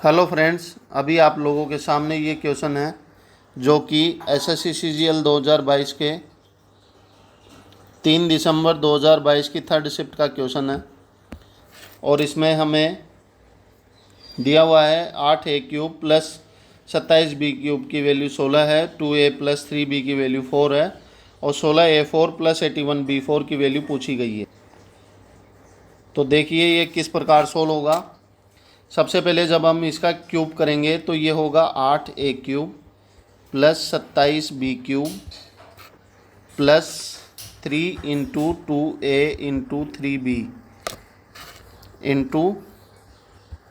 Hello friends, अभी आप लोगों के सामने ये क्वेश्चन है जो कि एसएससी सीजीएल 2022 के 3 दिसंबर 2022 की थर्ड शिफ्ट का क्वेश्चन है। और इसमें हमें दिया हुआ है 8a³ प्लस 27b³ की वैल्यू 16 है, 2a प्लस 3b की वैल्यू 4 है और 16a4 प्लस 81b4 की वैल्यू पूछी गई है। तो देखिए ये किस प्रकार सोल्व होगा। सबसे पहले जब हम इसका क्यूब करेंगे तो ये होगा 8a³ plus 27b³ plus 3 into 2a into 3b into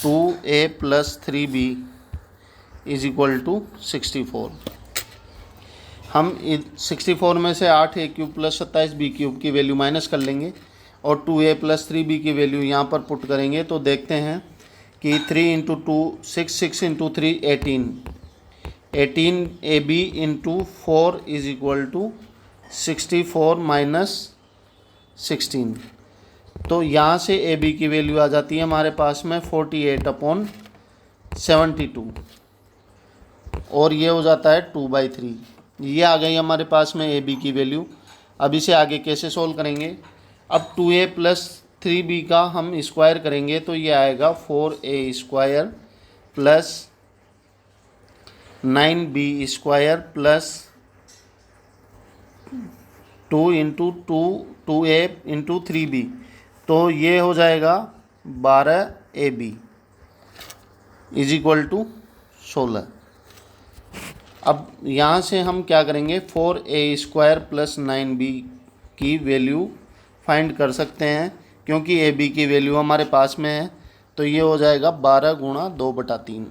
2a plus 3b is equal to 64। हम 64 में से 8a³ प्लस 27b³ की वैल्यू माइनस कर लेंगे और 2a प्लस 3b की वैल्यू यहाँ पर पुट करेंगे तो देखते हैं कि 3 into 2 6, 6 into 3 18, 18ab into 4 is equal to 64 minus 16। तो यहाँ से ab की वैल्यू आ जाती है हमारे पास में 48/72 और ये हो जाता है 2/3। ये आ गई हमारे पास में ab की वैल्यू। अब इसे आगे कैसे सोल्व करेंगे। अब 2a प्लस 3b का हम स्क्वायर करेंगे तो ये आएगा 4a² plus 9b² plus 2 into 2a into 3b, तो ये हो जाएगा 12ab इज इक्वल टू 16। अब यहाँ से हम क्या करेंगे 4a² प्लस 9b की वैल्यू फाइंड कर सकते हैं क्योंकि ए बी की वैल्यू हमारे पास में है। तो ये हो जाएगा 12 गुणा 2/3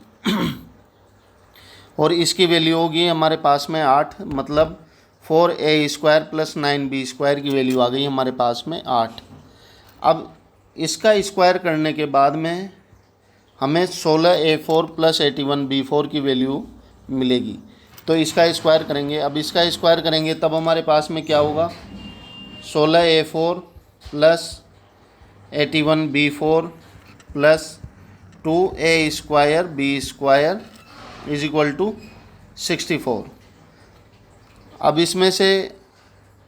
और इसकी वैल्यू होगी हमारे पास में 8, मतलब 4a² प्लस 9b² की वैल्यू आ गई हमारे पास में 8। अब इसका स्क्वायर करने के बाद में हमें 16a4 प्लस 81b4 की वैल्यू मिलेगी। तो इसका स्क्वायर करेंगे। अब इसका स्क्वायर करेंगे तब हमारे पास में क्या होगा 16a4 plus 81b4 plus 2a² b² is equal to 64। अब इसमें से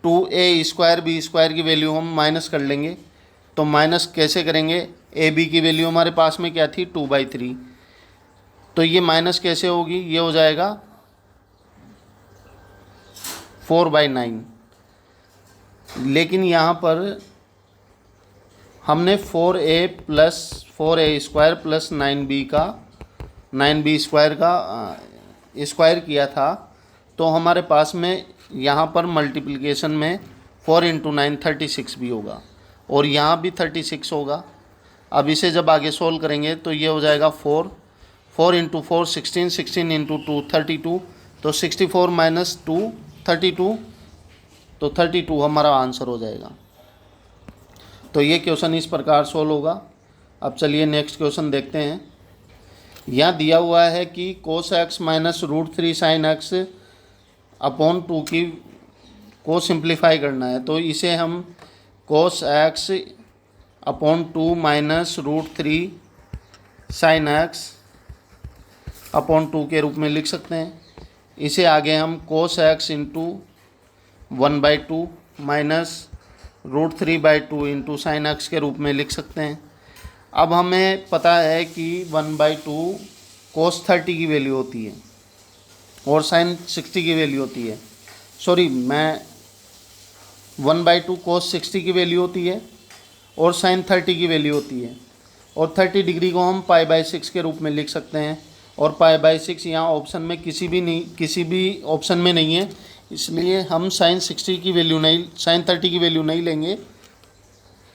2a² b² की वैल्यू हम माइनस कर लेंगे। तो माइनस कैसे करेंगे, ए बी की वैल्यू हमारे पास में क्या थी 2/3, तो ये माइनस कैसे होगी, ये हो जाएगा 4/9। लेकिन यहाँ पर हमने 4a² प्लस 9b² का स्क्वायर किया था, तो हमारे पास में यहाँ पर मल्टीप्लिकेशन में 4 इंटू 9 36 भी होगा और यहाँ भी 36 होगा। अब इसे जब आगे सोल्व करेंगे तो ये हो जाएगा 4 इंटू 4 16, 16 इंटू 2 32, तो 64 माइनस 2 32, तो 32 हमारा आंसर हो जाएगा। तो ये क्वेश्चन इस प्रकार सोल्व होगा। अब चलिए नेक्स्ट क्वेश्चन देखते हैं। यहाँ दिया हुआ है कि cos x minus √3 sin x upon 2 की को सिंप्लीफाई करना है। तो इसे हम cos x upon 2 minus √3 sin x upon 2 के रूप में लिख सकते हैं। इसे आगे हम cos x into 1/2 minus √3/2 into sine x के रूप में लिख सकते हैं। अब हमें पता है कि 1/2 cos 30 की वैल्यू होती है और sin 60 की वैल्यू होती है। 1/2 cos 60 की वैल्यू होती है और sin 30 की वैल्यू होती है। और 30 डिग्री को हम π/6 के रूप में लिख सकते हैं और π/6 यहाँ ऑप्शन में किसी भी ऑप्शन में नहीं है, इसलिए हम sin 30 की वैल्यू नहीं लेंगे,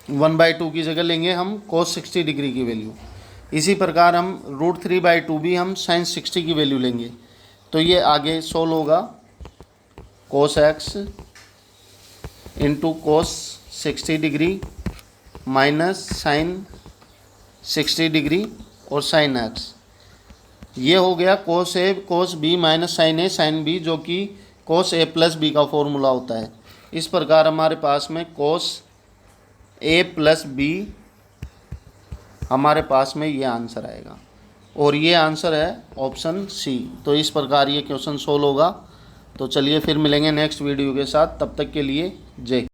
1/2 की जगह लेंगे हम cos 60 डिग्री की वैल्यू। इसी प्रकार हम √3/2 भी हम sin 60 की वैल्यू लेंगे। तो ये आगे सोल्व होगा cos x into cos 60 degree minus sin 60 degree और sin x। ये हो गया cos a cos b minus sin a sin b, जो कि cos a प्लस b का फॉर्मूला होता है। इस प्रकार हमारे पास में cos a प्लस b हमारे पास में ये आंसर आएगा। और ये आंसर है ऑप्शन सी। तो इस प्रकार ये क्वेश्चन सोल्व होगा। तो चलिए फिर मिलेंगे नेक्स्ट वीडियो के साथ, तब तक के लिए जय।